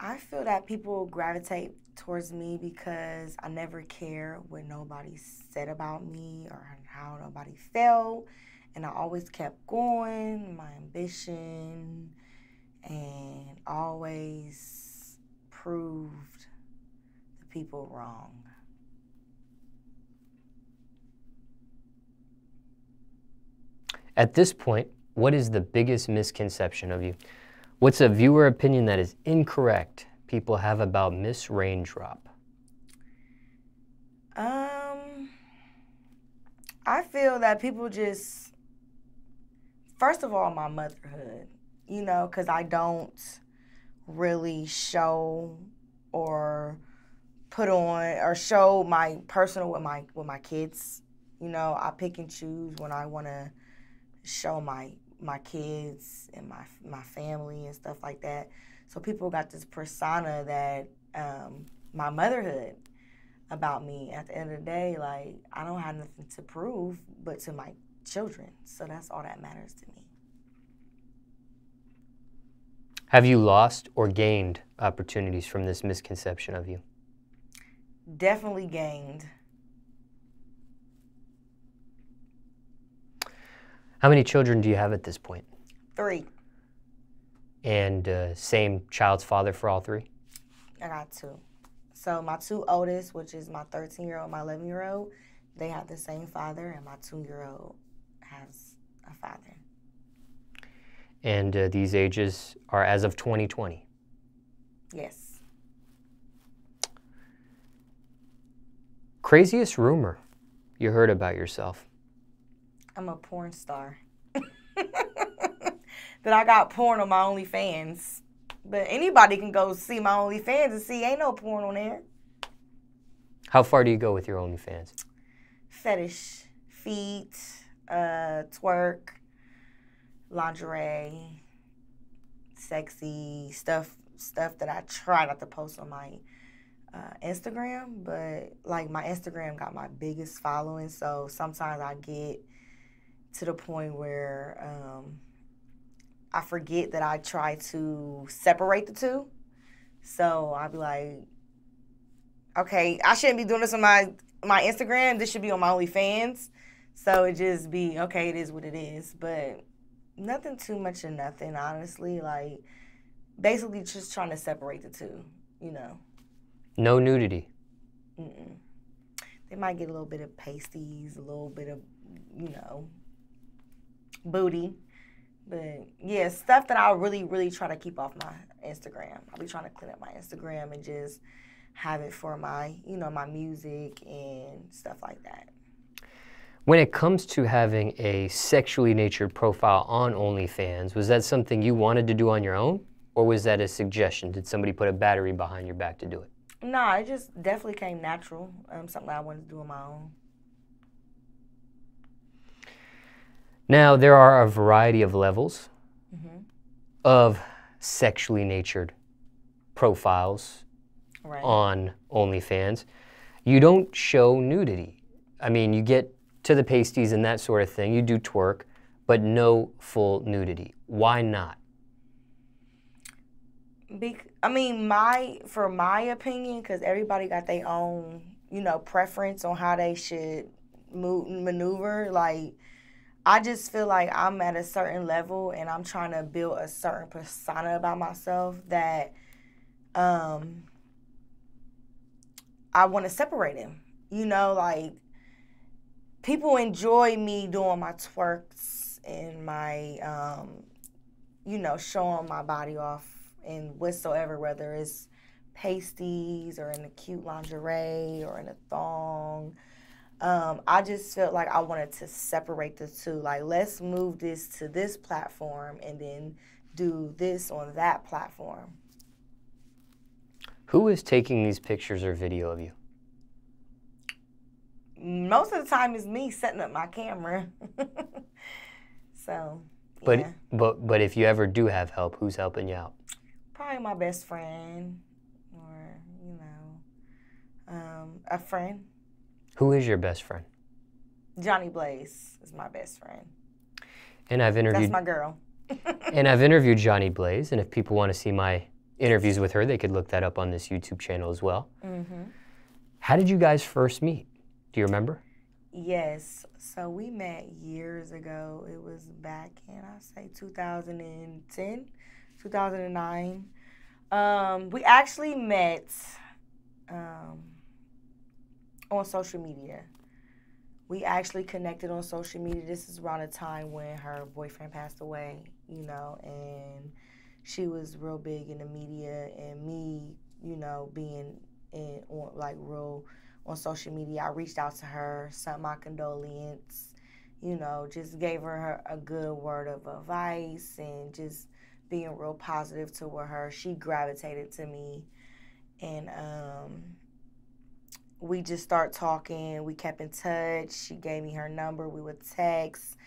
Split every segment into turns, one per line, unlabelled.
I feel that people gravitate towards me because I never care what nobody said about me or how nobody felt. And I always kept going, my ambition, and always proved the people wrong.
At this point, what is the biggest misconception of you? What's a viewer opinion that is incorrect people have about Miss Raindrop?
I feel that people just, first of all, my motherhood, you know, because I don't really show or put on or show my personal with my kids. You know, I pick and choose when I want to show my kids and my family and stuff like that. So people got this persona that my motherhood about me. At the end of the day, like, I don't have nothing to prove but to my children. So that's all that matters to me.
Have you lost or gained opportunities from this misconception of you?
Definitely gained.
How many children do you have at this point?
3.
And same child's father for all 3?
I got 2. So my 2 oldest, which is my 13-year-old, my 11-year-old, they have the same father, and my 2-year-old has a father.
And these ages are as of 2020?
Yes.
Craziest rumor you heard about yourself?
I'm a porn star. That I got porn on my OnlyFans. But anybody can go see my OnlyFans and see ain't no porn on there.
How far do you go with your OnlyFans?
Fetish, feet, twerk, lingerie, sexy stuff that I try not to post on my Instagram. But like my Instagram got my biggest following, so sometimes I get to the point where I forget that I try to separate the two. So I'll be like, okay, I shouldn't be doing this on my Instagram. This should be on my OnlyFans. So it just be, okay, it is what it is. But nothing too much of nothing, honestly. Like, basically just trying to separate the two, you know.
No nudity?
Mm-mm. They might get a little bit of pasties, a little bit of, you know, booty. But yeah, stuff that I really, really try to keep off my Instagram. I'll be trying to clean up my Instagram and just have it for my, you know, my music and stuff like that.
When it comes to having a sexually natured profile on OnlyFans, was that something you wanted to do on your own? Or was that a suggestion? Did somebody put a battery behind your back to do it?
Nah, it just definitely came natural. Something I wanted to do on my own.
Now, there are a variety of levels of sexually natured profiles on OnlyFans. You don't show nudity. I mean, you get to the pasties and that sort of thing. You do twerk, but no full nudity. Why not?
I mean, for my opinion, because everybody got their own, you know, preference on how they should maneuver. Like, I just feel like I'm at a certain level and I'm trying to build a certain persona about myself that I want to separate him. You know, like, people enjoy me doing my twerks and my, you know, showing my body off and whatsoever, whether it's pasties or in a cute lingerie or in a thong. I just felt like I wanted to separate the two. Like, let's move this to this platform and then do this on that platform.
Who is taking these pictures or video of you?
Most of the time it's me setting up my camera. So,
yeah. But if you ever do have help, who's helping you out?
Probably my best friend or, you know, a friend.
Who is your best friend?
Jhonni Blaze is my best friend.
And I've interviewed...
That's my girl.
And I've interviewed Jhonni Blaze, and if people want to see my interviews with her. They could look that up on this YouTube channel as well. How did you guys first meet? Do you remember?
Yes. So we met years ago. It was back in, I say, 2010, 2009. We actually met on social media. We actually connected on social media. This is around the time when her boyfriend passed away, you know, and she was real big in the media, and me, you know, being real on social media, I reached out to her, sent my condolences, you know, just gave her a good word of advice and just being real positive toward her. She gravitated to me, and we just started talking. We kept in touch. She gave me her number. We would text.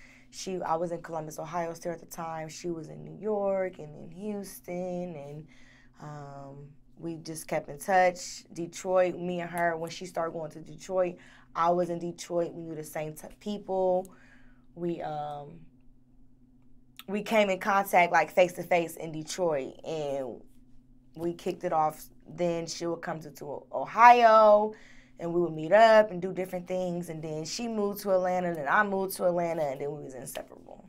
I was in Columbus, Ohio still at the time. She was in New York and in Houston, and we just kept in touch. Detroit, me and her, when she started going to Detroit, I was in Detroit. We knew the same people. We came in contact like face to face in Detroit, and we kicked it off. Then she would come to Ohio, and we would meet up and do different things. And then she moved to Atlanta, and I moved to Atlanta, and then we was inseparable.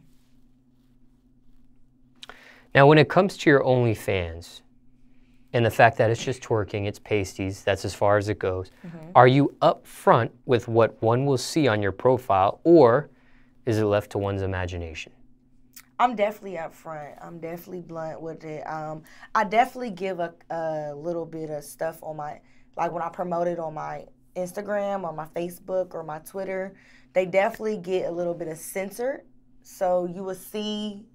Now, when it comes to your OnlyFans and the fact that it's just twerking, it's pasties, that's as far as it goes, are you upfront with what one will see on your profile, or is it left to one's imagination?
I'm definitely upfront. I'm definitely blunt with it. I definitely give a little bit of stuff on my, like when I promote it on my Instagram or my Facebook or my Twitter, they definitely get a little bit of censored. So you will see,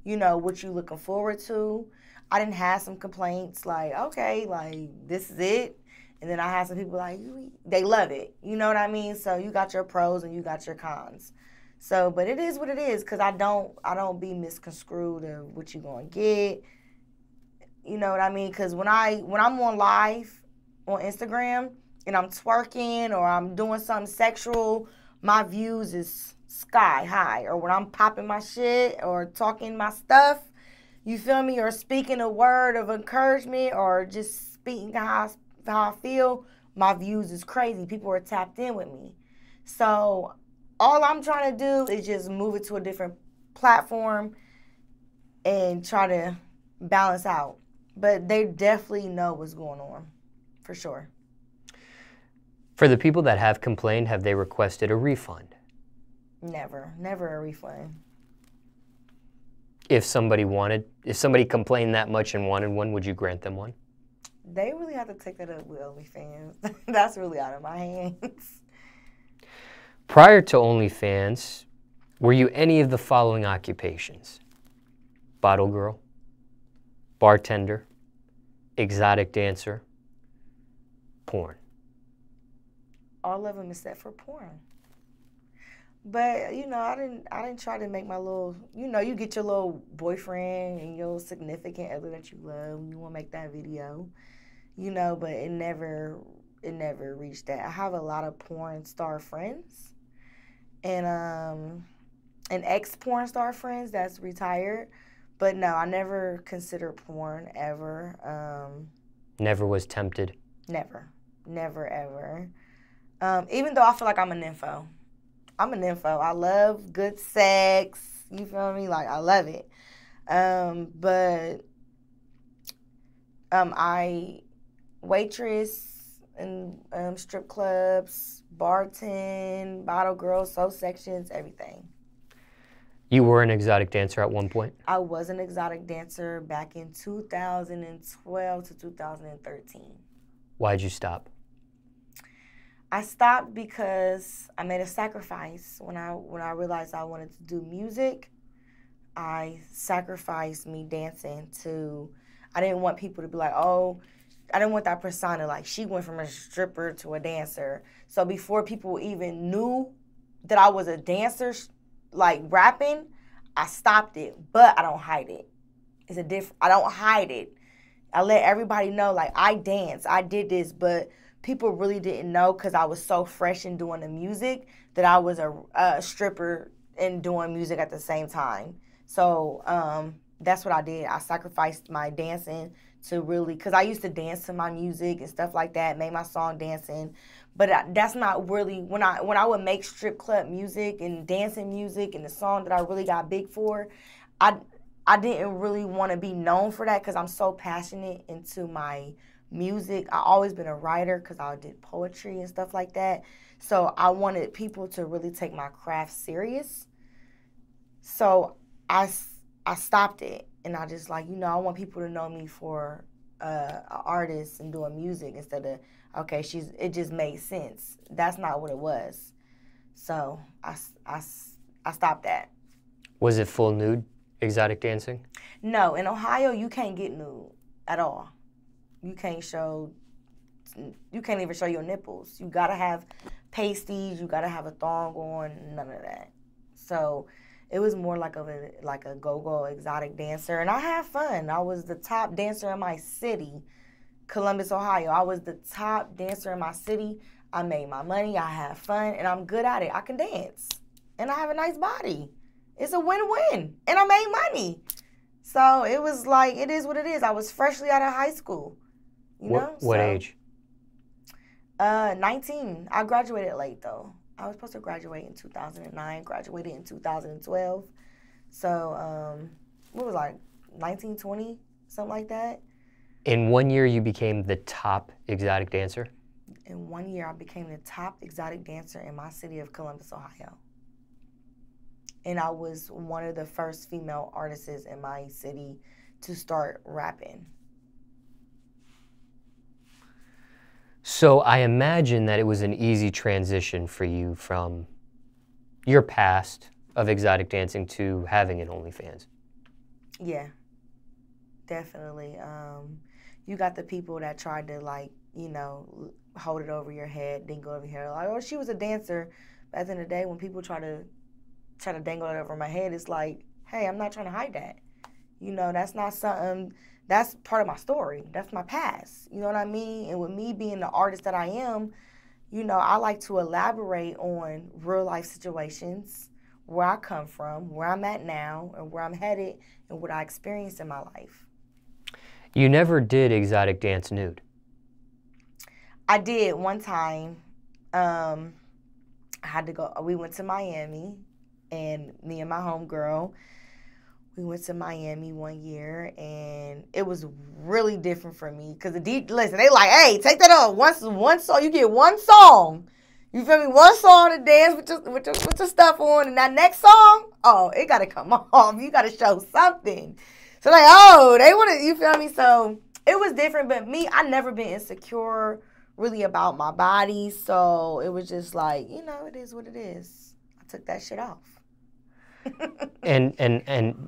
you know, what you're looking forward to. I didn't have some complaints like, okay, like this is it. And then I had some people like, they love it. You know what I mean? So you got your pros and you got your cons. So, but it is what it is, because I don't be misconstrued of what you're going to get. You know what I mean? Because when I'm on live on Instagram and I'm twerking or I'm doing something sexual, my views is sky high. Or when I'm popping my shit or talking my stuff, you feel me? Or speaking a word of encouragement or just speaking how I feel, my views is crazy. People are tapped in with me. So all I'm trying to do is just move it to a different platform and try to balance out. But they definitely know what's going on, for sure.
For the people that have complained, have they requested a refund?
Never a refund.
If somebody complained that much and wanted one, would you grant them one?
They really have to take that up with OnlyFans. That's really out of my hands.
Prior to OnlyFans, were you any of the following occupations? Bottle girl, bartender, exotic dancer, porn?
All of them except for porn. But, you know, I didn't try to make my little, you know, you get your little boyfriend and your significant other that you love and you want to make that video, you know, but it never reached that. I have a lot of porn star friends and ex-porn star friends that's retired. But no, I never considered porn ever.
Never was tempted?
Never, ever. Even though I feel like I'm a nympho. I'm a nympho. I love good sex. You feel me? Like, I love it. But I waitress in strip clubs, bartend, bottle girls, soul sections, everything.
You were an exotic dancer at one point?
I was an exotic dancer back in 2012 to 2013.
Why'd you stop?
I stopped because I made a sacrifice. When I realized I wanted to do music, I sacrificed me dancing to, I didn't want people to be like, oh, I didn't want that persona, like she went from a stripper to a dancer. So before people even knew that I was a dancer, like rapping, I stopped it, but I don't hide it. I don't hide it. I let everybody know, like, I dance, I did this, but people really didn't know because I was so fresh in doing the music that I was a stripper and doing music at the same time. So that's what I did. I sacrificed my dancing to really, because I used to dance to my music and stuff like that, make my song dancing. But that's not really, when I would make strip club music and dancing music and the song that I really got big for, I didn't really want to be known for that because I'm so passionate into my music. I always been a writer because I did poetry and stuff like that. So I wanted people to really take my craft serious. So I stopped it, and I just like, I want people to know me for an artist and doing music instead of, okay, it just made sense. That's not what it was. So I stopped that.
Was it full nude exotic dancing?
No, in Ohio you can't get nude at all. You can't even show your nipples. You gotta have pasties, you gotta have a thong on, none of that. So it was more like a go-go exotic dancer, and I had fun. I was the top dancer in my city, Columbus, Ohio. I was the top dancer in my city. I made my money, I had fun, and I'm good at it. I can dance, and I have a nice body. It's a win-win, and I made money. So it was like, it is what it is. I was freshly out of high school,
What age?
19. I graduated late, though. I was supposed to graduate in 2009, graduated in 2012. So, what was I, 19, 20, something like that?
In 1 year, you became the top exotic dancer?
In 1 year, I became the top exotic dancer in my city of Columbus, Ohio. And I was one of the first female artists in my city to start rapping.
So I imagine that it was an easy transition for you from your past of exotic dancing to having an OnlyFans.
Yeah, definitely. You got the people that tried to, like, hold it over your head, dangle over your head. Like, oh, she was a dancer. But at the end of the day, when people try to dangle it over my head, it's like, hey, I'm not trying to hide that. That's not something, that's part of my story. That's my past. You know what I mean? And with me being the artist that I am, I like to elaborate on real life situations, where I come from, where I'm at now, and where I'm headed, and what I experienced in my life.
You never did exotic dance nude?
I did one time. I had to go, we went to Miami, and me and my homegirl, we went to Miami 1 year, and it was really different for me. Because listen, they like, hey, take that off. One song, you get one song. You feel me? One song to dance with your stuff on, and that next song, oh, it got to come off. You got to show something. So like, oh, they want to, you feel me? So it was different, but me, I never been insecure really about my body. So it was just like, it is what it is. I took that shit off.
And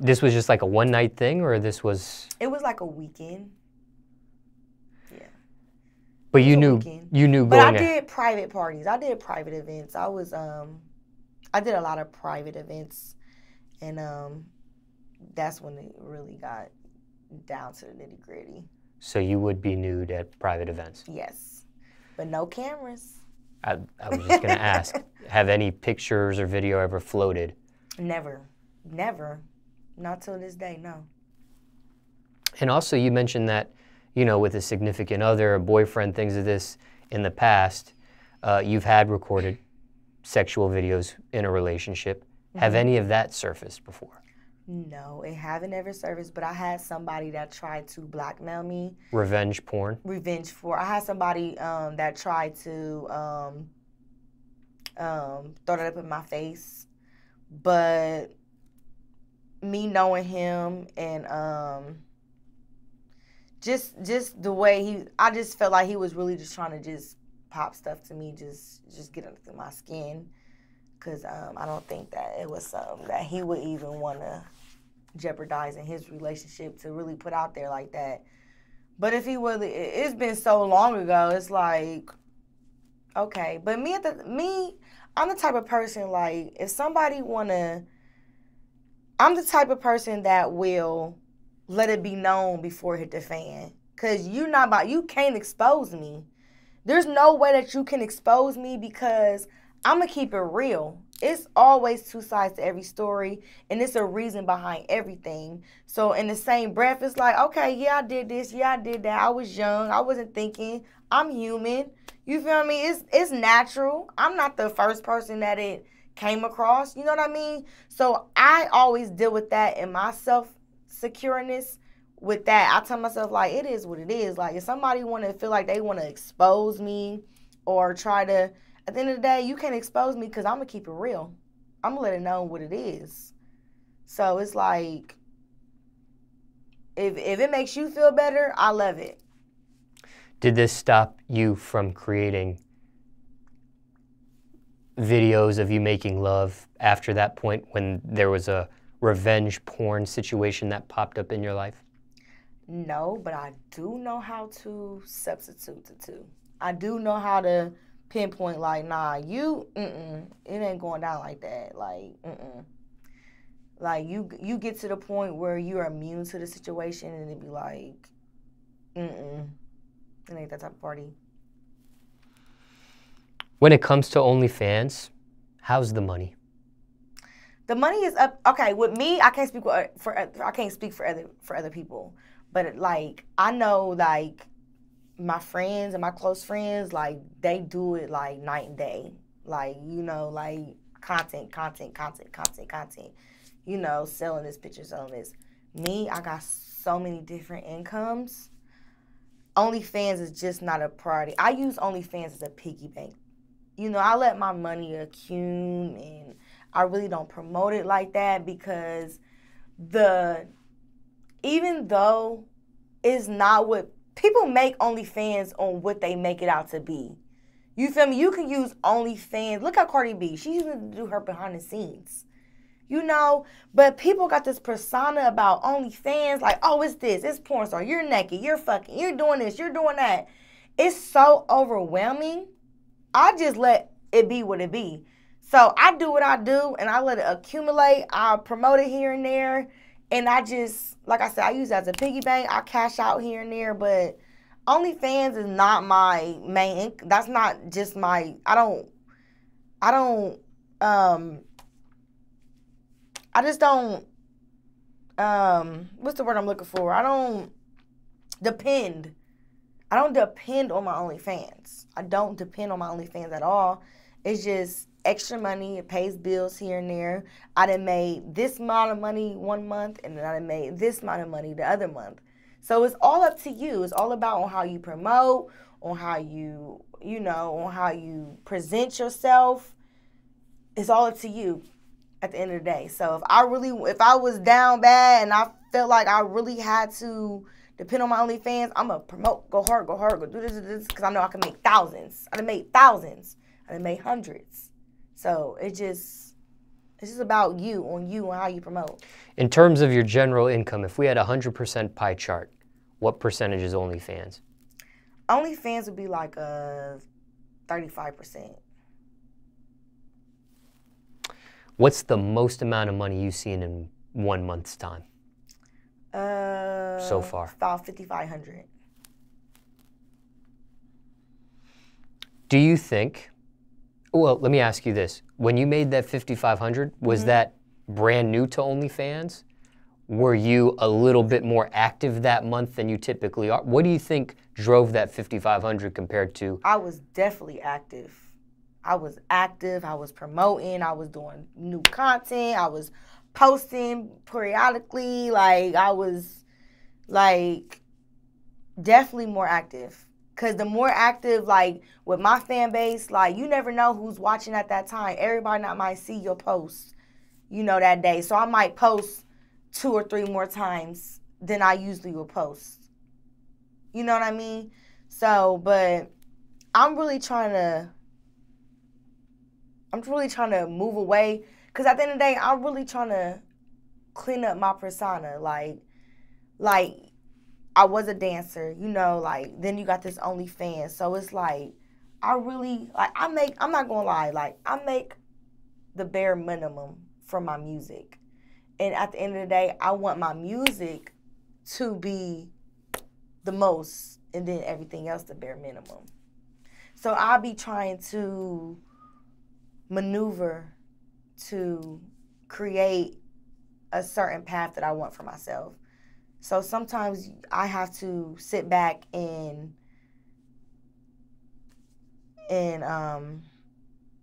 this was just like a one-night thing, or this was? It
was like a weekend. Yeah.
But you knew going.
But I did private parties. I did private events. I did a lot of private events, and that's when it really got down to the nitty-gritty.
So you would be nude at private events?
Yes, but no cameras.
I was just gonna ask, have any pictures or video ever floated?
Never. Not till this day, no.
And also you mentioned that, with a significant other, a boyfriend, things of this in the past, you've had recorded sexual videos in a relationship. Mm-hmm. Have any of that surfaced before?
No, it haven't ever surfaced, but I had somebody that tried to blackmail me.
Revenge porn?
I had somebody that tried to throw that up in my face. But me knowing him and just the way I just felt like he was really just trying to just pop stuff to me, just get under my skin. Because I don't think that it was something that he would even want to jeopardize in his relationship to really put out there like that. But if he really, it's been so long ago, it's like, okay. But I'm the type of person, like, if somebody I'm the type of person that will let it be known before it hit the fan. Because you can't expose me. There's no way that you can expose me because I'm going to keep it real. it's always two sides to every story, and it's a reason behind everything. So in the same breath, it's like, okay, yeah, I did this, yeah, I did that. I was young, I wasn't thinking. I'm human. You feel me? It's natural. I'm not the first person that it came across. You know what I mean? So I always deal with that in my self-secureness. With that, I tell myself, like, it is what it is. Like, if somebody want to feel like they want to expose me or try to, at the end of the day, you can't expose me because I'm going to keep it real. I'm going to let it know what it is. So it's like, if it makes you feel better, I love it.
Did this stop you from creating videos of you making love after that point when there was a revenge porn situation that popped up in your life?
No, but I do know how to substitute the two. I do know how to pinpoint, like, nah, it ain't going down like that. Like, Like, you get to the point where you're immune to the situation and it be like, it ain't that type of party.
When it comes to OnlyFans, how's the money?
The money is up. Okay, with me, I can't speak for other people, but like I know, like my friends and my close friends, like they do it like night and day, like like content. Selling this picture, selling this. Me, I got so many different incomes. OnlyFans is just not a priority. I use OnlyFans as a piggy bank. I let my money accumulate, and I really don't promote it like that because even though it's not what people make OnlyFans on what they make it out to be. You feel me? You can use OnlyFans. Look at Cardi B. She used to do her behind the scenes. But people got this persona about OnlyFans, like, oh, it's this, it's porn star, you're naked, you're fucking, you're doing this, you're doing that. It's so overwhelming. I just let it be what it be. So I do what I do, and I let it accumulate. I promote it here and there, and I just, like I said, I use it as a piggy bank. I cash out here and there, but OnlyFans is not my main. That's not just my. I just don't, what's the word I'm looking for? I don't depend on my OnlyFans. I don't depend on my OnlyFans at all. It's just extra money. It pays bills here and there. I done made this amount of money one month, and then I done made this amount of money the other month. So it's all up to you. It's all about on how you promote, on how you, on how you present yourself. It's all up to you at the end of the day. So if I was down bad and I felt like I really had to depend on my OnlyFans, I'm going to promote, go hard, go do this, because I know I can make thousands. I done made thousands. I done made hundreds. So it's just about you, on how you promote. In
terms of your general income, if we had a 100% pie chart, what percentage is OnlyFans?
OnlyFans would be like a 35%.
What's the most amount of money you've seen in 1 month's time? So far?
About $5,500.
Do you think, well, let me ask you this. When you made that $5,500, was that brand new to OnlyFans? Were you a little bit more active that month than you typically are? What do you think drove that $5,500 compared to?
I was definitely active. I was active. I was promoting. I was doing new content. I was posting periodically. Like, I was, like, definitely more active. Because the more active, like, with my fan base, like, you never know who's watching at that time. Everybody not might see your post, that day. So I might post 2 or 3 more times than I usually would post. You know what I mean? So, but I'm really trying to move away. Because at the end of the day, I'm really trying to clean up my persona. Like I was a dancer, like, then you got this OnlyFans. So it's like, I'm not going to lie, like, I make the bare minimum for my music. And at the end of the day, I want my music to be the most, and then everything else the bare minimum. So I'll be trying to maneuver to create a certain path that I want for myself. So sometimes I have to sit back and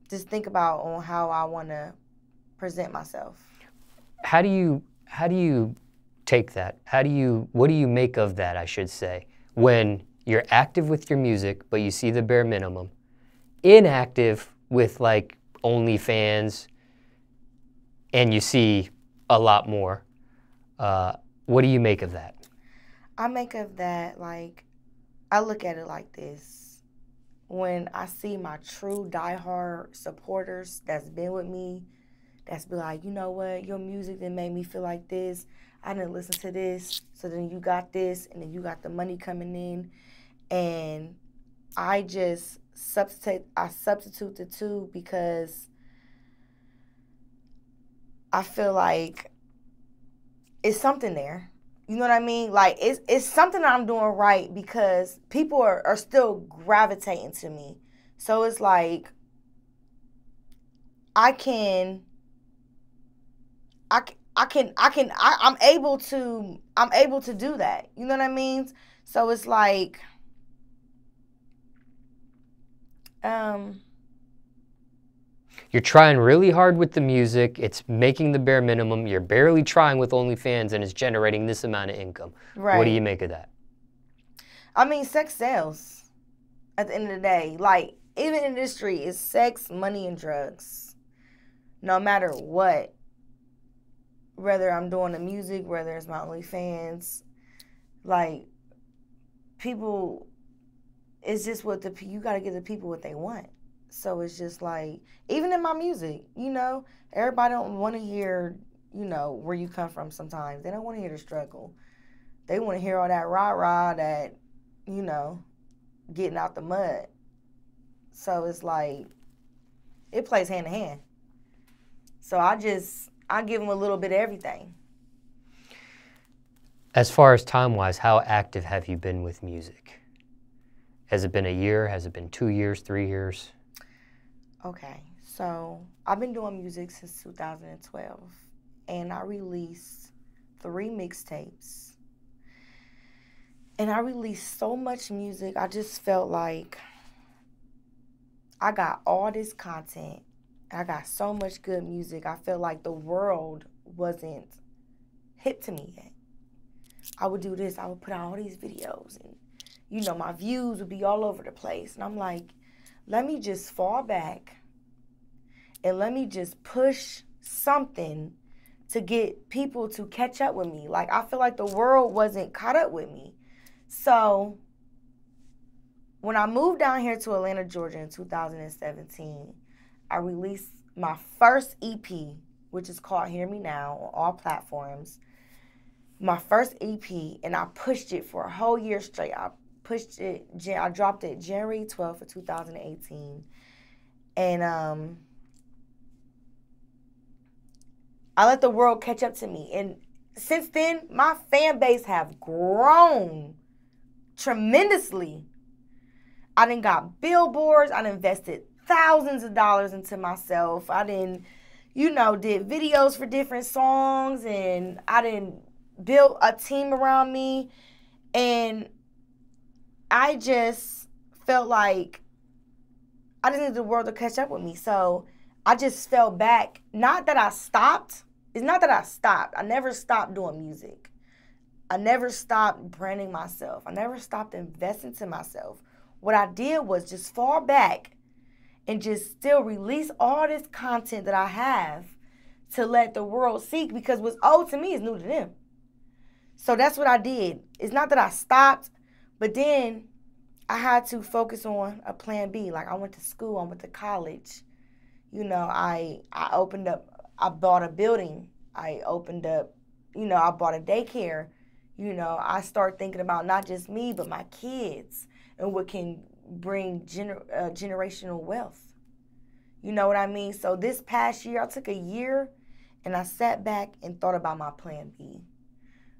just think about on how I want to present myself.
How do you take that? What do you make of that, I should say, when you're active with your music, but you see the bare minimum, inactive with like OnlyFans, and you see a lot more? What do you make of that?
I make of that, like, I look at it like this. When I see my true diehard supporters that's been with me, that's been like, you know what, your music didn't make me feel like this. I didn't listen to this. So then you got this, and then you got the money coming in. And I just substitute the two because I feel like it's something there. You know what I mean? Like, it's something that I'm doing right because people are still gravitating to me. So it's like I'm able to do that. You know what I mean? So it's like
you're trying really hard with the music. It's making the bare minimum. You're barely trying with OnlyFans, and it's generating this amount of income. Right. What do you make of that?
I mean, sex sells at the end of the day. Like, even in the industry, it's sex, money, and drugs. No matter what. Whether I'm doing the music, whether it's my OnlyFans, like, people, it's just you got to give the people what they want. So it's just like, even in my music, you know, everybody don't want to hear, you know, where you come from sometimes. They don't want to hear the struggle. They want to hear all that rah-rah, that, you know, getting out the mud. So it's like, it plays hand in hand. So I give them a little bit of everything.
As far as time-wise, how active have you been with music? Has it been a year? Has it been 2 years, 3 years?
Okay, so I've been doing music since 2012, and I released 3 mixtapes. And I released so much music, I just felt like I got all this content. I got so much good music. I felt like the world wasn't hip to me yet. I would do this. I would put out all these videos, and, you know, my views would be all over the place. And I'm like, let me just fall back and let me just push something to get people to catch up with me. Like, I feel like the world wasn't caught up with me. So when I moved down here to Atlanta, Georgia in 2017, I released my first EP, which is called Hear Me Now, on all platforms. My first EP, and I pushed it for a whole year straight. I dropped it January 12th of 2018. And I let the world catch up to me. And since then, my fan base have grown tremendously. I done got billboards. I done invested thousands of dollars into myself. I done, you know, did videos for different songs, and I done built a team around me. And I just felt like I just needed the world to catch up with me. So I just fell back. Not that I stopped. It's not that I stopped. I never stopped doing music. I never stopped branding myself. I never stopped investing to myself. What I did was just fall back and just still release all this content that I have to let the world see, because what's old to me is new to them. So that's what I did. It's not that I stopped, but then I had to focus on a plan B. Like, I went to school, I went to college. You know, I bought a building. I opened up, you know, I bought a daycare. You know, I started thinking about not just me, but my kids and what can bring generational wealth. You know what I mean? So this past year, I took a year and I sat back and thought about my plan B.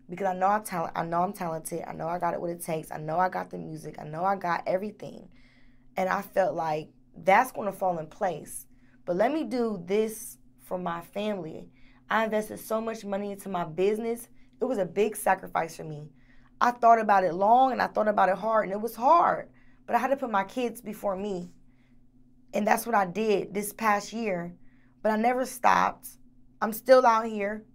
Because I know I'm talented. I know I got what it takes. I know I got the music. I know I got everything. And I felt like that's going to fall in place. But let me do this for my family. I invested so much money into my business. It was a big sacrifice for me. I thought about it long and I thought about it hard, and it was hard. But I had to put my kids before me. And that's what I did this past year. But I never stopped. I'm still out here.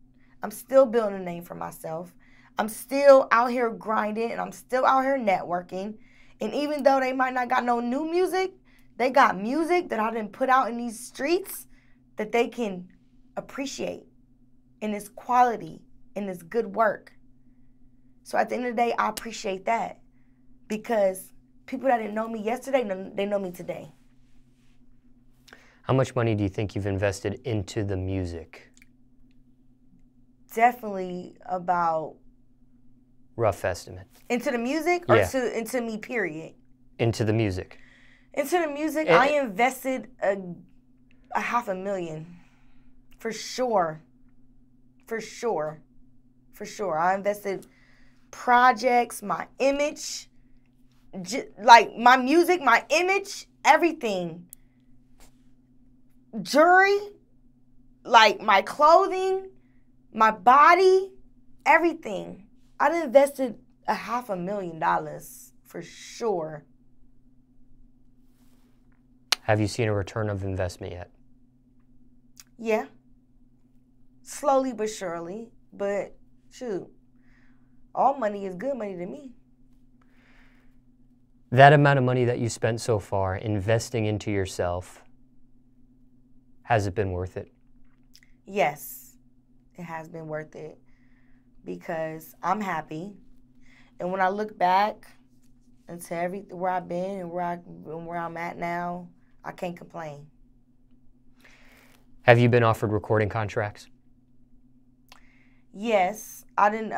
I'm still building a name for myself. I'm still out here grinding, and I'm still out here networking. And even though they might not got no new music, they got music that I didn't put out in these streets that they can appreciate. And it's quality and it's good work. So at the end of the day, I appreciate that, because people that didn't know me yesterday, they know me today.
How much money do you think you've invested into the music?
Definitely about...
Rough estimate.
Into the music or into me, period?
Into the music.
Into the music, I invested a $500,000. For sure. For sure. For sure. I invested projects, my image, like my music, my image, everything. Jewelry, like my clothing, my body, everything. I done invested a $500,000 for sure.
Have you seen a return of investment yet?
Yeah. Slowly but surely. But shoot, all money is good money to me.
That amount of money that you spent so far investing into yourself, has it been worth it?
Yes, it has been worth it, because I'm happy. And when I look back into where I've been and where I'm at now, I can't complain.
Have you been offered recording contracts?
Yes, I didn't,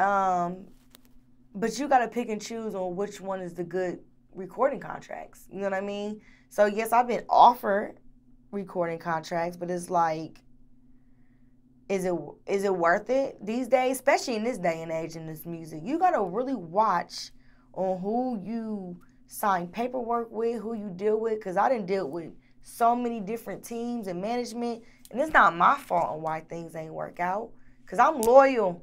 but you got to pick and choose on which one is the good recording contracts. You know what I mean? So yes, I've been offered recording contracts, but it's like, is it worth it these days, especially in this day and age in this music? You got to really watch on who you sign paperwork with, who you deal with, because I done dealt with so many different teams and management, and it's not my fault on why things ain't work out, because I'm loyal,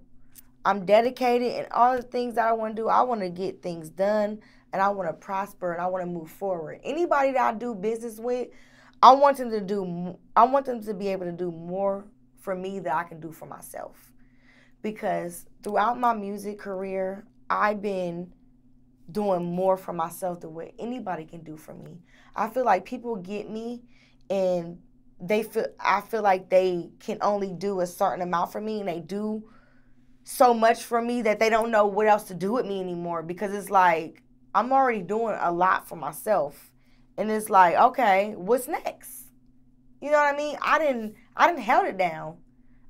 I'm dedicated, and all the things that I want to do, I want to get things done, and I want to prosper, and I want to move forward. Anybody that I do business with, I want them to be able to do more for me than I can do for myself. Because throughout my music career, I've been doing more for myself than what anybody can do for me. I feel like people get me and I feel like they can only do a certain amount for me, and they do so much for me that they don't know what else to do with me anymore, because it's like I'm already doing a lot for myself. And it's like, okay, what's next? You know what I mean? I didn't held it down.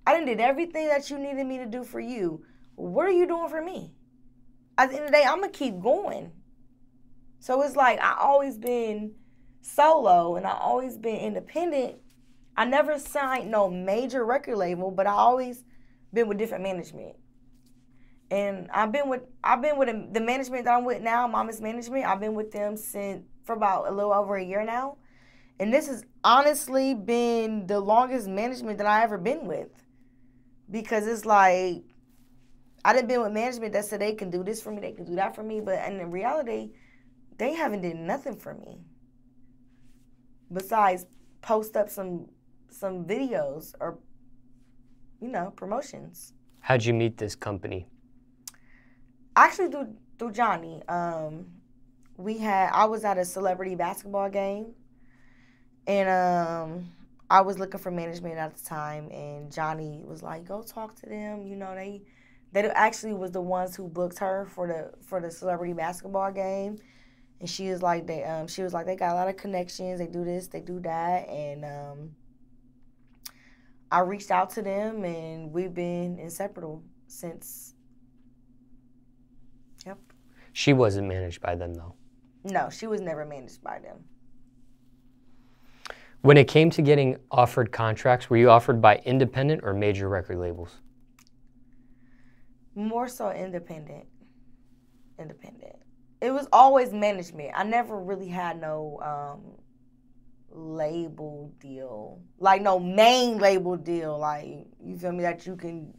I done did everything that you needed me to do for you. What are you doing for me? At the end of the day, I'm going to keep going. So it's like I always been solo and I always been independent. I never signed no major record label, but I always been with different management. And I've been with the management that I'm with now, Mama's Management. I've been with them for about a little over a year now. And this has honestly been the longest management that I ever been with. Because it's like, I done been with management that said they can do this for me, they can do that for me. But in reality, they haven't did nothing for me. Besides post up some videos or, promotions.
How'd you meet this company?
Actually through Jhonni. I was at a celebrity basketball game, and I was looking for management at the time, and Jhonni was like, "Go talk to them." They actually was the ones who booked her for the celebrity basketball game, and she was like, they got a lot of connections. They do this, they do that, and I reached out to them, and we've been inseparable since. Yep.
She wasn't managed by them, though.
No, she was never managed by them.
When it came to getting offered contracts, were you offered by independent or major record labels?
More so independent. Independent. It was always management. I never really had no label deal. Like, no main label deal. Like, you feel me? That you can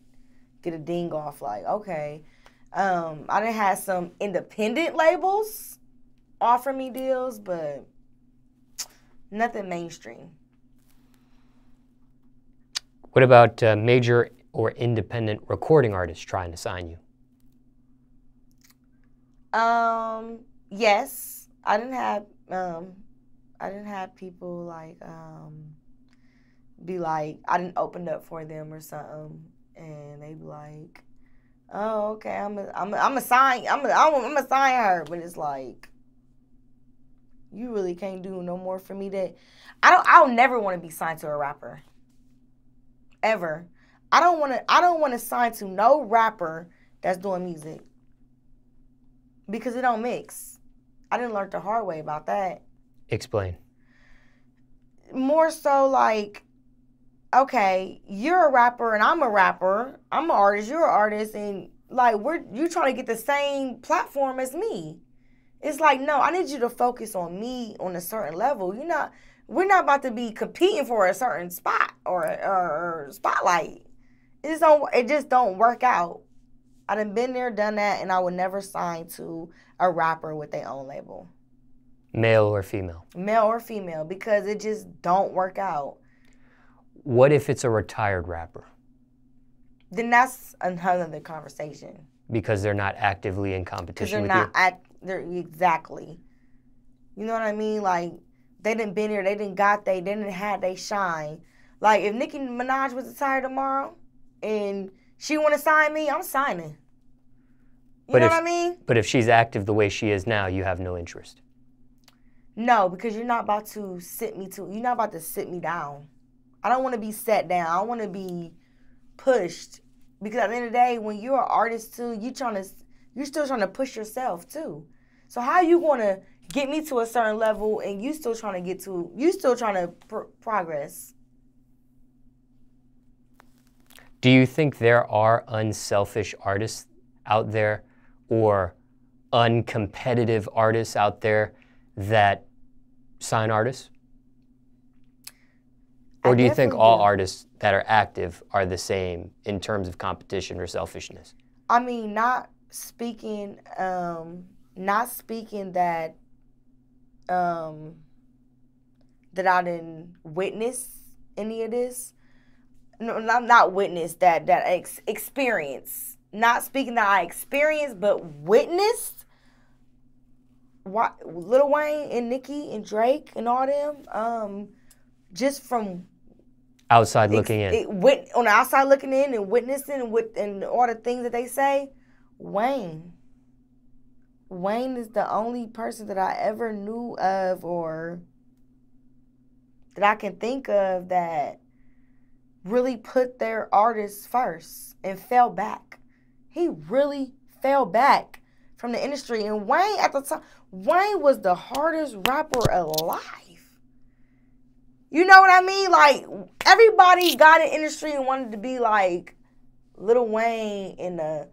get a ding off. Like, okay. I done had some independent labels offer me deals, but nothing mainstream.
What about major or independent recording artists trying to sign you?
Yes. I didn't have people like be like, I didn't open up for them or something, and they be like, oh, okay, I'm a sign her, but it's like, you really can't do no more for me. That I'll never want to be signed to a rapper. Ever. I don't want to sign to no rapper that's doing music, because it don't mix. I didn't learn the hard way about that.
Explain.
More so like, okay, you're a rapper and I'm a rapper. I'm an artist, you're an artist, and like you trying to get the same platform as me. It's like, no, I need you to focus on me on a certain level. We're not about to be competing for a certain spot or spotlight. It just don't work out. I done been there, done that, and I would never sign to a rapper with their own label.
Male or female?
Male or female, because it just don't work out.
What if it's a retired rapper?
Then that's another conversation.
Because they're not actively in competition with you?
They're exactly. You know what I mean? Like, they didn't been here, they didn't have they shine. Like, if Nicki Minaj was retired tomorrow and she want to sign me, I'm signing. You know what I mean?
But if she's active the way she is now, you have no interest.
No, because you're not about to sit me down. I don't want to be set down. I want to be pushed. Because at the end of the day, when you're an artist too, you're still trying to push yourself too. So how you going to get me to a certain level and you still trying to progress?
Do you think there are unselfish artists out there or uncompetitive artists out there that sign artists? Or do you think all artists that are active are the same in terms of competition or selfishness?
I mean, not speaking that that I didn't witness any of this. No, not witness that experience. Not speaking that I experienced, but witnessed. Lil Wayne and Nicki and Drake and all them, just from
outside looking in.
On the outside looking in and witnessing and all the things that they say, Wayne is the only person that I ever knew of or that I can think of that really put their artists first and fell back. He really fell back from the industry. And Wayne, at the time, Wayne was the hardest rapper alive. You know what I mean? Like, everybody got in the industry and wanted to be like Lil Wayne and the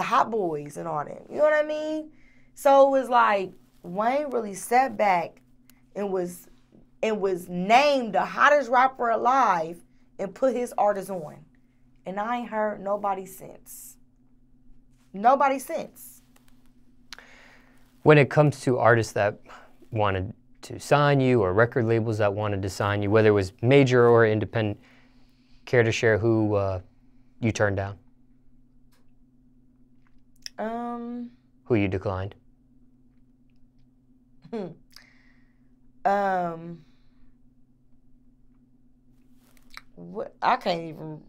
Hot Boys and all that. You know what I mean? So it was like Wayne really sat back and was named the hottest rapper alive and put his artists on. And I ain't heard nobody since. Nobody since.
When it comes to artists that wanted to sign you or record labels that wanted to sign you, whether it was major or independent, care to share who you turned down? Who you declined?
What, I can't even.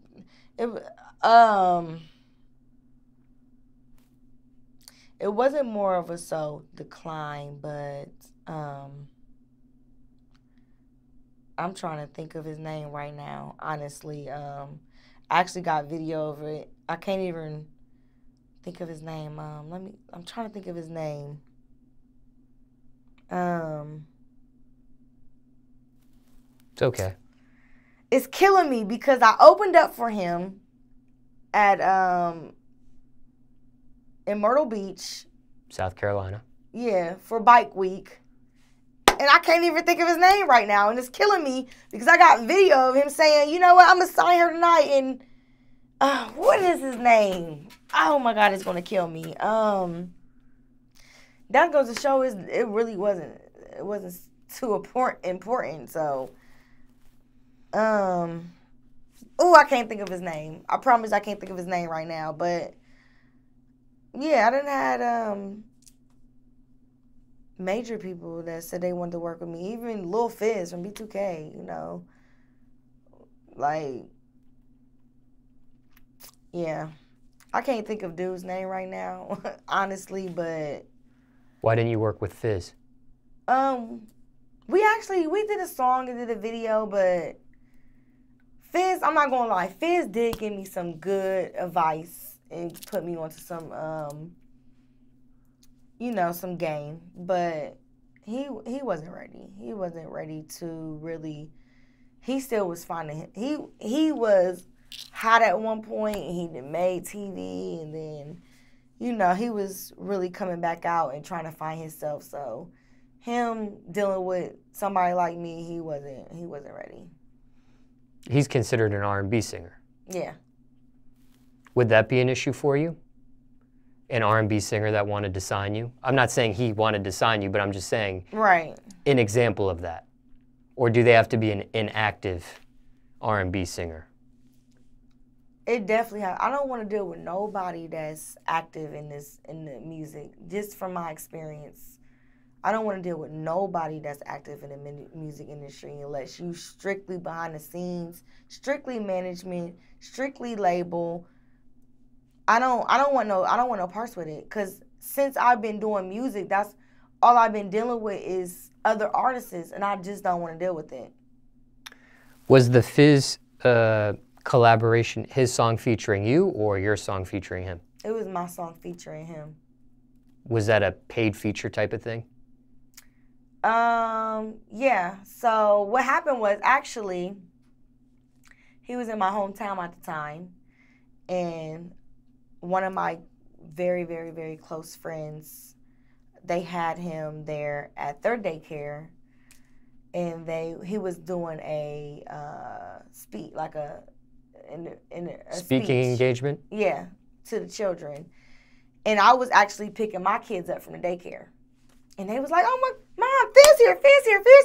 It wasn't more of a decline, but I'm trying to think of his name right now. Honestly, I actually got video of it. I can't even think of his name. I'm trying to think of his name.
It's okay.
It's killing me because I opened up for him at in Myrtle Beach,
South Carolina.
Yeah, for Bike Week. And I can't even think of his name right now. And it's killing me because I got video of him saying, you know what, I'm going to sign her tonight. And what is his name? Oh, my God, it's going to kill me. That goes to show it really wasn't too important. So, I can't think of his name. I promise I can't think of his name right now. But, yeah, I done had major people that said they wanted to work with me. Even Lil Fizz from B2K, you know. Like, yeah. I can't think of dude's name right now, honestly, but...
Why didn't you work with Fizz?
We did a song and did a video, but Fizz, I'm not gonna lie, Fizz did give me some good advice and put me onto some, some game, but he wasn't ready. He wasn't ready to really, he still was finding, he was hot at one point, and he made TV, and then, he was really coming back out and trying to find himself, so him dealing with somebody like me, he wasn't ready.
He's considered an R&B singer.
Yeah.
Would that be an issue for you? An R&B singer that wanted to sign you? I'm not saying he wanted to sign you, but I'm just saying
right.
An example of that. Or do they have to be an inactive R&B singer?
It definitely has. I don't want to deal with nobody that's active in the music. Just from my experience, I don't want to deal with nobody that's active in the music industry unless you strictly behind the scenes, strictly management, strictly label. I don't want no parts with it, because since I've been doing music, that's all I've been dealing with is other artists, and I just don't want to deal with it.
Was the Fizz collaboration his song featuring you or your song featuring him?
It was my song featuring him.
Was that a paid feature type of thing?
Yeah. So what happened was, actually, he was in my hometown at the time, and one of my very, very, very close friends, they had him there at their daycare, and he was doing a speech
engagement.
Yeah, to the children, and I was actually picking my kids up from the daycare, and they was like, "Oh my mom, Fizz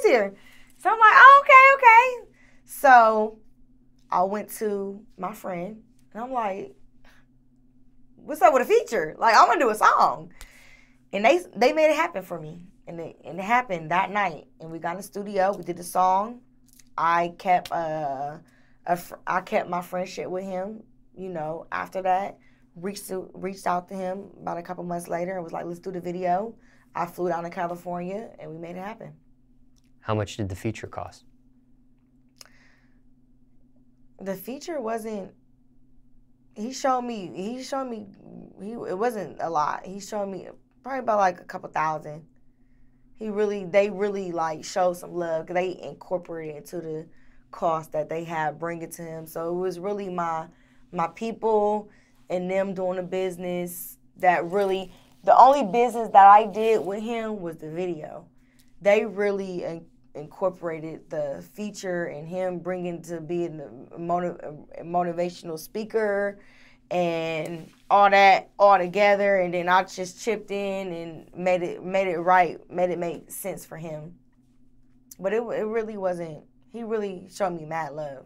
here. So I'm like, "Oh, okay." So I went to my friend, and I'm like, "What's up with a feature? Like, I'm gonna do a song," and they made it happen for me, and it happened that night, and we got in the studio, we did the song. I kept my friendship with him, after that. Reached out to him about a couple months later and was like, let's do the video. I flew down to California, and we made it happen.
How much did the feature cost?
The feature wasn't, it wasn't a lot. He showed me probably about like a couple thousand. They really like showed some love, because they incorporated into the cost that they had, bring it to him. So it was really my people and them doing the business that really, the only business that I did with him was the video. They really incorporated the feature and him bringing to being a motivational speaker and all that all together, and then I just chipped in and made it right, made it make sense for him. But it really wasn't. He really showed me mad love.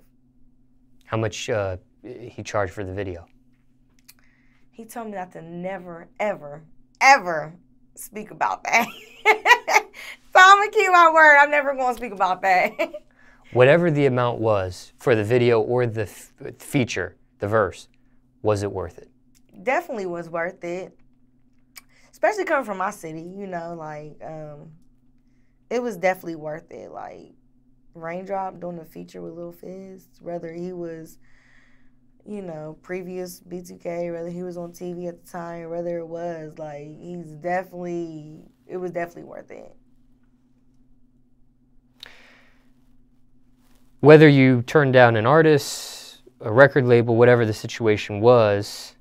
How much
he charged for the video?
He told me not to never, ever, ever speak about that. So I'm going to keep my word. I'm never going to speak about that.
Whatever the amount was for the video or the feature, the verse, was it worth it?
Definitely was worth it. Especially coming from my city, it was definitely worth it. Like, Raindrop doing a feature with Lil Fizz, whether he was, previous B2K, whether he was on TV at the time, whether it was, like, it was definitely worth it.
Whether you turned down an artist, a record label, whatever the situation was,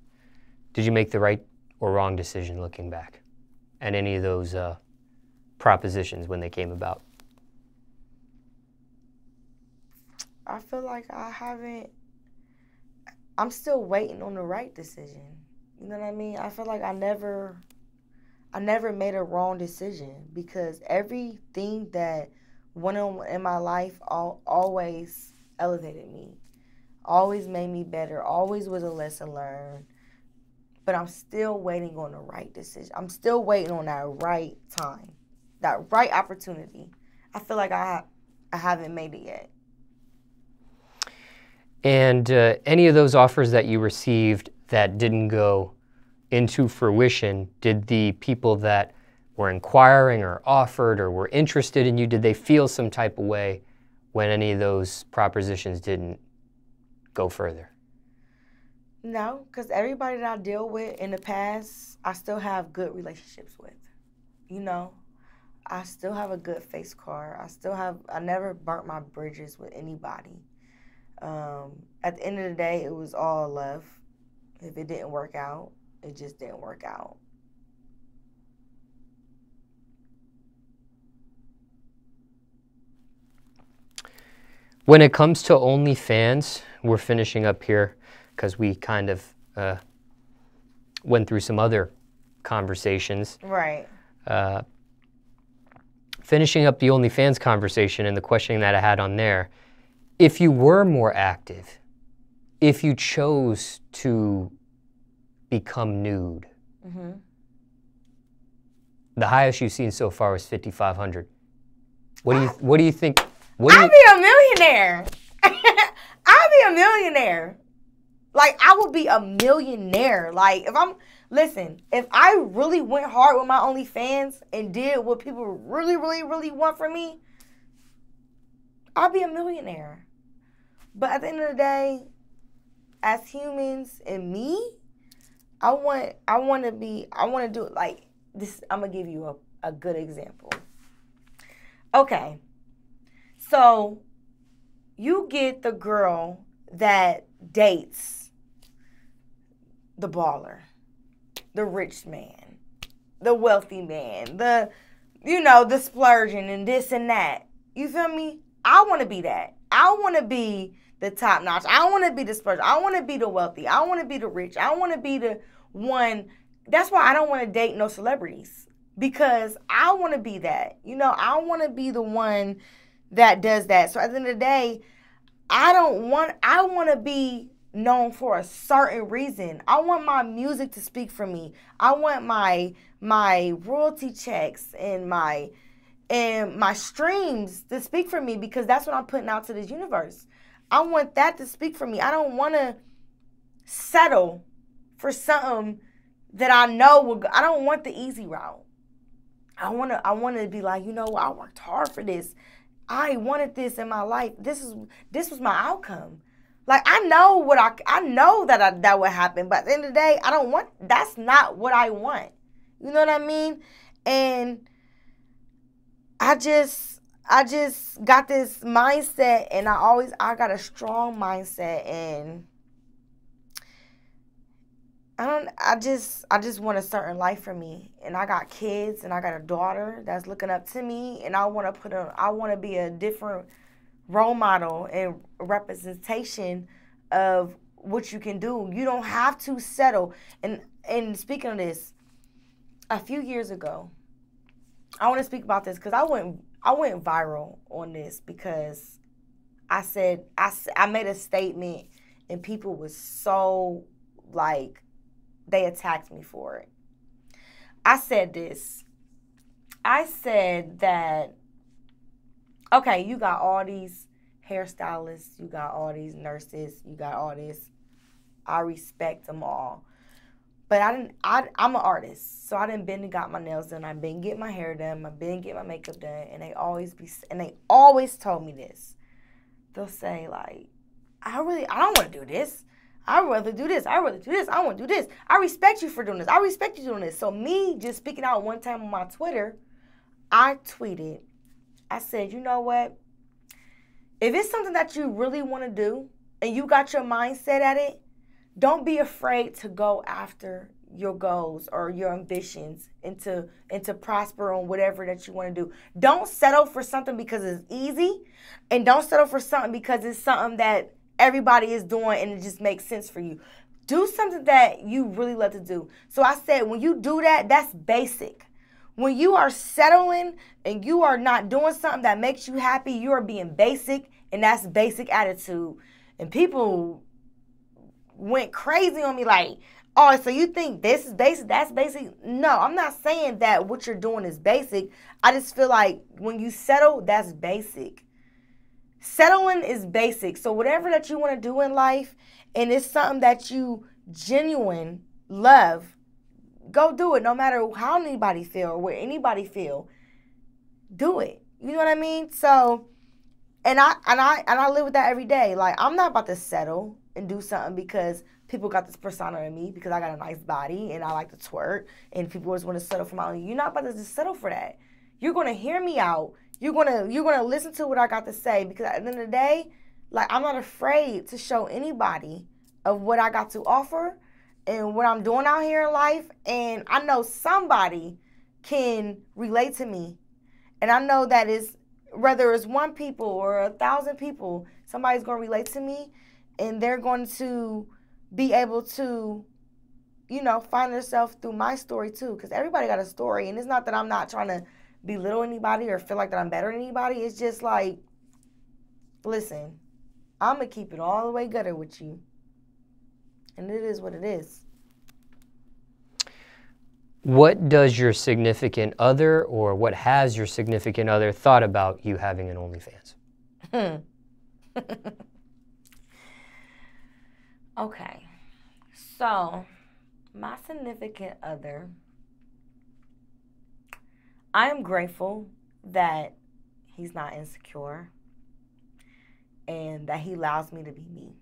did you make the right or wrong decision looking back at any of those propositions when they came about?
I feel like I'm still waiting on the right decision. You know what I mean? I feel like I never made a wrong decision, because everything that went on in my life always elevated me, always made me better, always was a lesson learned. But I'm still waiting on the right decision. I'm still waiting on that right time, that right opportunity. I feel like I haven't made it yet.
And any of those offers that you received that didn't go into fruition, did the people that were inquiring or offered or were interested in you, did they feel some type of way when any of those propositions didn't go further?
No, because everybody that I deal with in the past, I still have good relationships with. You know, I still have a good face card. I never burnt my bridges with anybody. At the end of the day, it was all love. If it didn't work out, it just didn't work out.
When it comes to OnlyFans, we're finishing up here because we kind of went through some other conversations.
Right.
Finishing up the OnlyFans conversation and the question that I had on there, if you were more active, if you chose to become nude, the highest you've seen so far was 5,500. What do you think?
I'd be a millionaire. I'd be a millionaire. Like, I would be a millionaire. Like, if I really went hard with my OnlyFans and did what people really, really, really want from me, I'd be a millionaire. But at the end of the day, as humans and me, I want to do it like this. I'm going to give you a good example. Okay. So, you get the girl that dates the baller, the rich man, the wealthy man, the splurging and this and that. You feel me? I want to be that. I want to be the top notch. I want to be the splurger. I want to be the wealthy. I want to be the rich. I want to be the one. That's why I don't want to date no celebrities, because I want to be that. I want to be the one that does that. So at the end of the day, I want to be known for a certain reason. I want my music to speak for me. I want my royalty checks and my streams to speak for me, because that's what I'm putting out to this universe. I want that to speak for me. I don't want to settle for something that I know I don't want the easy route. I want to be like, I worked hard for this. I wanted this in my life. This was my outcome. Like, I know that would happen, but at the end of the day, that's not what I want. You know what I mean? And I just got this mindset, and I got a strong mindset, and I just want a certain life for me. And I got kids, and I got a daughter that's looking up to me, and I want to be a different role model and representation of what you can do. You don't have to settle. And speaking of this, a few years ago, I want to speak about this because I went viral on this, because I made a statement, and people was so, like, they attacked me for it. I said this. I said that, okay, you got all these hairstylists, you got all these nurses, you got all this. I respect them all. But I'm an artist, so I done been and got my nails done. I've been getting my hair done. I've been getting my makeup done. And they always told me this. They'll say, like, I don't want to do this. I'd rather do this. I'd rather do this. I want to do this. I respect you for doing this. I respect you doing this. So me just speaking out one time on my Twitter, I tweeted, I said, you know what? If it's something that you really want to do and you got your mindset at it, don't be afraid to go after your goals or your ambitions and to prosper on whatever that you want to do. Don't settle for something because it's easy, and don't settle for something because it's something that everybody is doing and it just makes sense for you. Do something that you really love to do. So I said, when you do that, that's basic. When you are settling and you are not doing something that makes you happy, you are being basic, and that's basic attitude. And people went crazy on me like, oh, so you think this is basic, that's basic? No, I'm not saying that what you're doing is basic. I just feel like when you settle, that's basic. Settling is basic. So whatever that you want to do in life, and it's something that you genuine love, go do it. No matter how anybody feel or where anybody feel, do it. You know what I mean? So, and I live with that every day. Like, I'm not about to settle and do something because people got this persona in me because I got a nice body and I like to twerk and people always want to settle for my own. You're not about to just settle for that. You're gonna hear me out. You're gonna listen to what I got to say, because at the end of the day, like, I'm not afraid to show anybody of what I got to offer and what I'm doing out here in life. And I know somebody can relate to me. And I know that is, whether it's 1 people or 1,000 people, somebody's going to relate to me, and they're going to be able to, you know, find themselves through my story too. Because everybody got a story. And it's not that I'm not trying to belittle anybody or feel like that I'm better than anybody. It's just like, listen, I'm going to keep it all the way gutter with you. And it is what it is.
What does your significant other, or what has your significant other thought about you having an OnlyFans?
Okay. So, my significant other, I am grateful that he's not insecure and that he allows me to be me.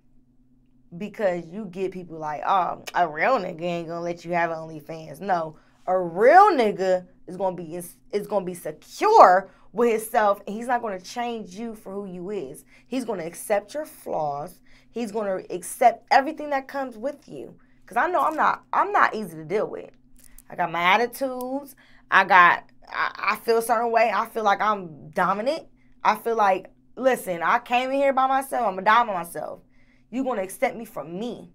Because you get people like, oh, a real nigga ain't gonna let you have OnlyFans. No, a real nigga is gonna be secure with himself, and he's not gonna change you for who you is. He's gonna accept your flaws. He's gonna accept everything that comes with you. Cause I know I'm not easy to deal with. I got my attitudes. I feel a certain way. I feel like I'm dominant. I feel like, listen, I came in here by myself. I'm gonna die by myself. You're going to accept me for me.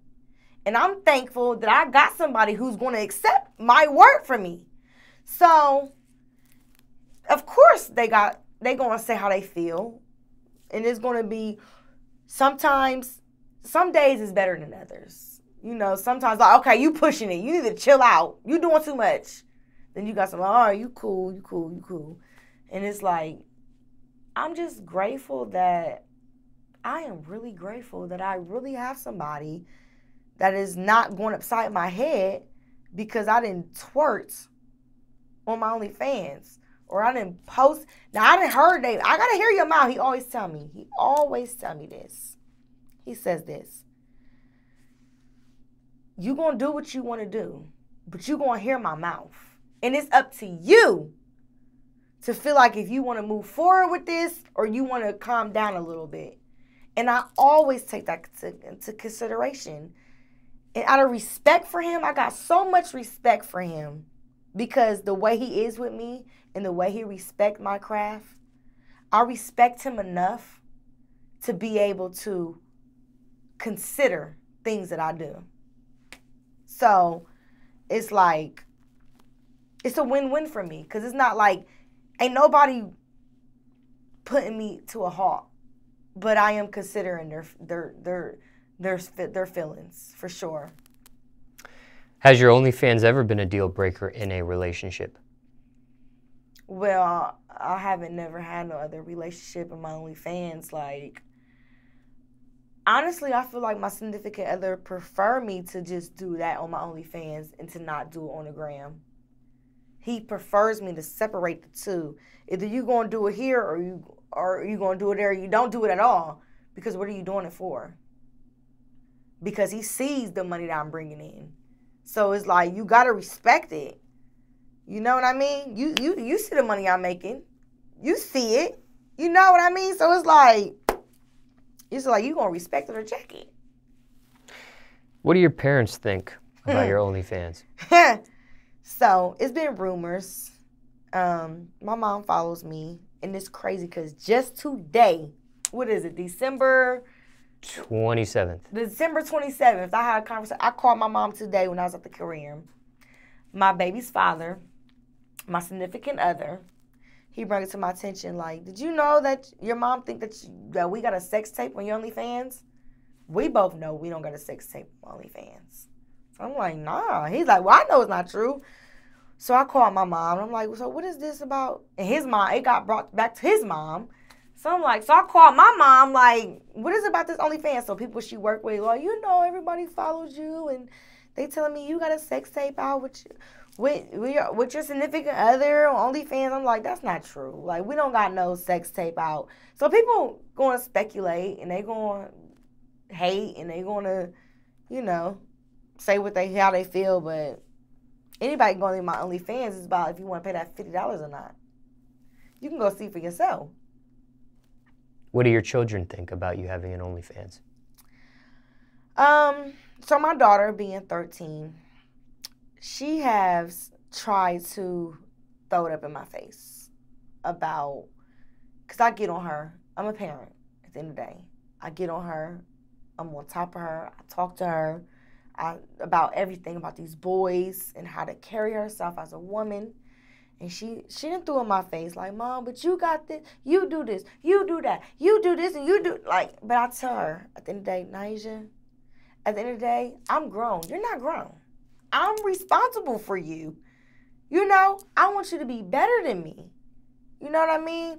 And I'm thankful that I got somebody who's going to accept my word for me. So, of course, they going to say how they feel. And it's going to be, sometimes, some days is better than others. You know, sometimes, like, okay, you pushing it. You need to chill out. You doing too much. Then you got some, oh, you cool, you cool, you cool. And it's like, I'm just grateful that, I am really grateful that I really have somebody that is not going upside my head because I didn't twerk on my OnlyFans, or I didn't post. Now, I didn't heard I got to hear your mouth. He always tell me this. He says this. You going to do what you want to do, but you going to hear my mouth. And it's up to you to feel like if you want to move forward with this or you want to calm down a little bit. And I always take that into consideration. And out of respect for him, I got so much respect for him because the way he is with me and the way he respects my craft, I respect him enough to be able to consider things that I do. So it's like, it's a win-win for me because it's not like, ain't nobody putting me to a halt. But I am considering their feelings, for sure.
Has your OnlyFans ever been a deal breaker in a relationship?
Well, I haven't never had no other relationship in my OnlyFans. Like, honestly, I feel like my significant other prefer me to just do that on my OnlyFans and to not do it on the gram. He prefers me to separate the two. Either you gonna do it here or you gonna do it there. You don't do it at all, because what are you doing it for? Because he sees the money that I'm bringing in, so it's like you gotta respect it. You know what I mean? You see the money I'm making, you see it. You know what I mean? So it's like you gonna respect it or check it.
What do your parents think about your OnlyFans?
So, it's been rumors. My mom follows me, and it's crazy because just today, what is it, December
27th.
December 27th, I had a conversation. I called my mom today when I was at the career. My baby's father, my significant other, he brought it to my attention like, did you know that your mom think that we got a sex tape on your OnlyFans? We both know we don't got a sex tape on OnlyFans. So I'm like, nah. He's like, well, I know it's not true. So I called my mom. I'm like, so what is this about? And his mom, it got brought back to his mom. So I'm like, so I called my mom, like, what is it about this OnlyFans? So people she work with, like, you know, everybody follows you, and they telling me you got a sex tape out with your significant other on OnlyFans. I'm like, that's not true. Like, we don't got no sex tape out. So people going to speculate, and they going to hate, and they going to, you know, say how they feel, but anybody going to my OnlyFans is about if you want to pay that $50 or not. You can go see for yourself.
What do your children think about you having an OnlyFans?
So my daughter, being 13, she has tried to throw it up in my face about, because I get on her. I'm a parent at the end of the day. I get on her. I'm on top of her. I talk to her about everything, about these boys and how to carry herself as a woman. And she didn't throw in my face like, Mom, but you got this, you do this, you do that, you do this, and you do, like, but I tell her, at the end of the day, Naija, at the end of the day, I'm grown. You're not grown. I'm responsible for you. You know, I want you to be better than me. You know what I mean?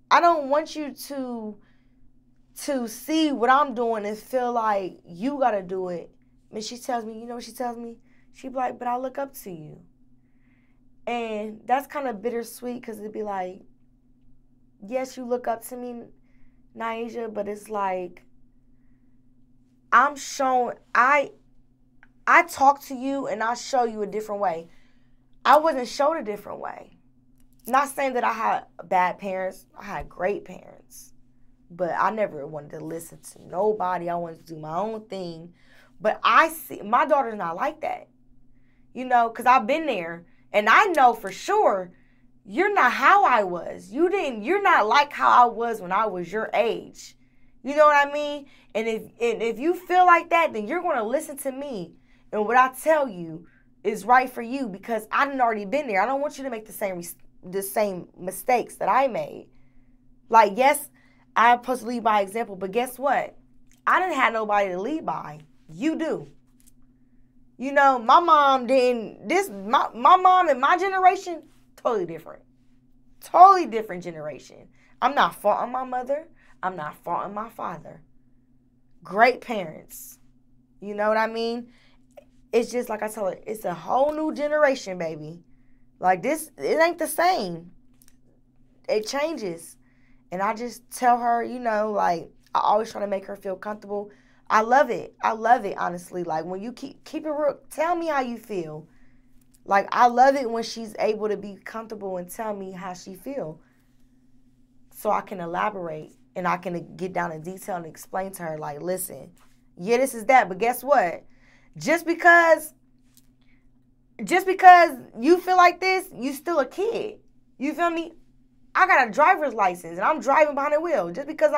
I don't want you to see what I'm doing and feel like you got to do it. And she tells me, you know what she tells me? She be like, but I look up to you. And that's kind of bittersweet because it'd be like, yes, you look up to me, Naija, but it's like, I'm showing, I talk to you and I show you a different way. I wasn't shown a different way. Not saying that I had bad parents. I had great parents. But I never wanted to listen to nobody. I wanted to do my own thing. But I see, my daughter's not like that. You know, because I've been there. And I know for sure you're not how I was. You're not like how I was when I was your age. You know what I mean? And if you feel like that, then you're going to listen to me. And what I tell you is right for you because I done already been there. I don't want you to make the same mistakes that I made. Like, yes, I'm supposed to lead by example, but guess what? I didn't have nobody to lead by. You do. You know, my mom didn't, my mom and my generation, totally different. Totally different generation. I'm not faulting my mother. I'm not faulting my father. Great parents. You know what I mean? It's just like I tell her, it's a whole new generation, baby. Like this, it ain't the same. It changes. And I just tell her, you know, like, I always try to make her feel comfortable. I love it. I love it, honestly. Like, when you keep it real, tell me how you feel. Like, I love it when she's able to be comfortable and tell me how she feel. So I can elaborate and I can get down in detail and explain to her, like, listen, yeah, this is that, but guess what? Just because you feel like this, you still a kid. You feel me? I got a driver's license and I'm driving behind the wheel. Just because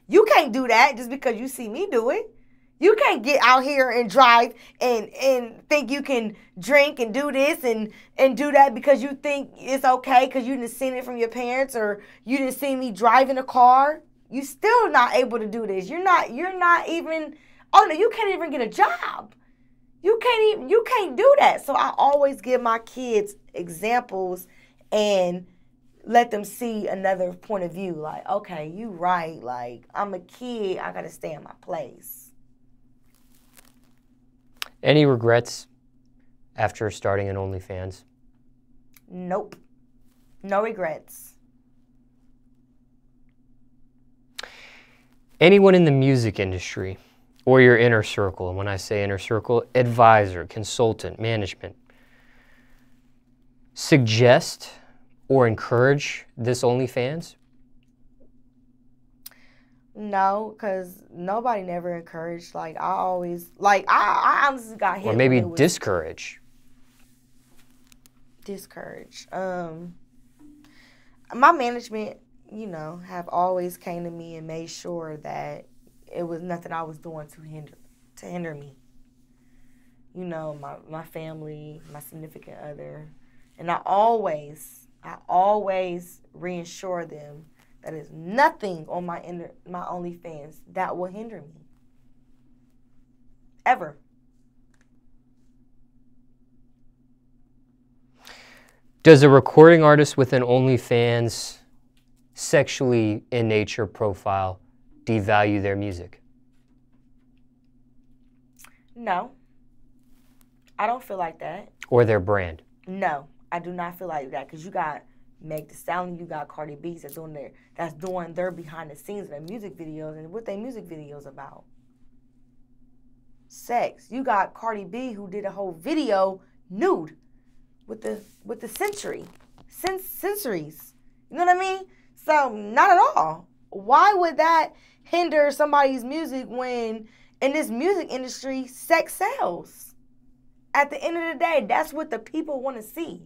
you can't do that just because you see me do it. You can't get out here and drive and think you can drink and do this and do that because you think it's okay because you didn't see it from your parents or you didn't see me driving a car. You still not able to do this. You're not even, oh no, you can't even get a job. You can't do that. So I always give my kids examples and let them see another point of view. Like, okay, you right. Like, I'm a kid. I got to stay in my place.
Any regrets after starting an OnlyFans?
Nope. No regrets.
Anyone in the music industry or your inner circle, and when I say inner circle, advisor, consultant, management, suggest or encourage this OnlyFans?
No, because nobody never encouraged. Like, I always, like, I honestly got hit.
Or maybe discourage.
Discourage. My management, you know, have always came to me and made sure that it was nothing I was doing to hinder me. You know, my family, my significant other. And I always reassure them that there's nothing on my OnlyFans that will hinder me. Ever.
Does a recording artist with an OnlyFans sexually in nature profile devalue their music?
No. I don't feel like that.
Or their brand?
No, I do not feel like that, because you got Meg Thee Stallion, you got Cardi B that's doing their behind the scenes of their music videos, and what their music videos about? Sex. You got Cardi B who did a whole video nude with the sensories. You know what I mean? So not at all. Why would that hinder somebody's music when in this music industry sex sells? At the end of the day, that's what the people want to see.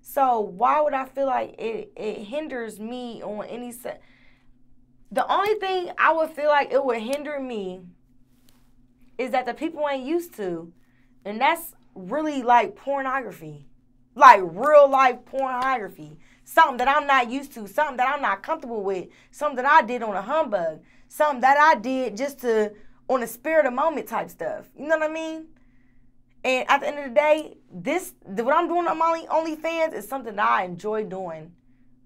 So why would I feel like it hinders me on any set? The only thing I would feel like it would hinder me is that the people ain't used to, and that's really like pornography. Like real life pornography. Something that I'm not used to, something that I'm not comfortable with, something that I did on a humbug, something that I did just on a spirit of moment type stuff. You know what I mean? And at the end of the day, what I'm doing on my OnlyFans is something that I enjoy doing,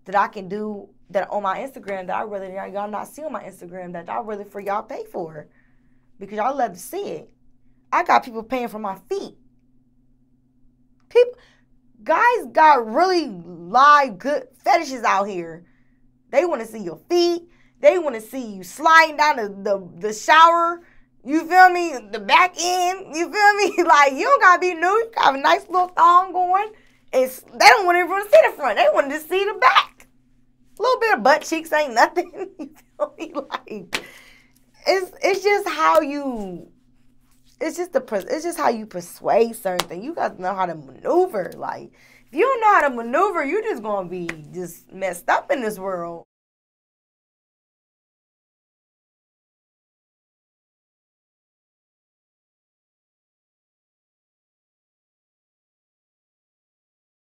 that I can do that on my Instagram that I rather y'all not see on my Instagram, that I rather for y'all pay for, because y'all love to see it. I got people paying for my feet. Guys got really live good fetishes out here. They want to see your feet. They want to see you sliding down the shower. You feel me? The back end. You feel me? Like, you don't got to be nude. You got a nice little thong going. They don't want everyone to see the front. They want to see the back. A little bit of butt cheeks ain't nothing. You feel me? Like, it's just how you... It's just how you persuade certain things. You got to know how to maneuver. Like, if you don't know how to maneuver, you're just going to be just messed up in this world.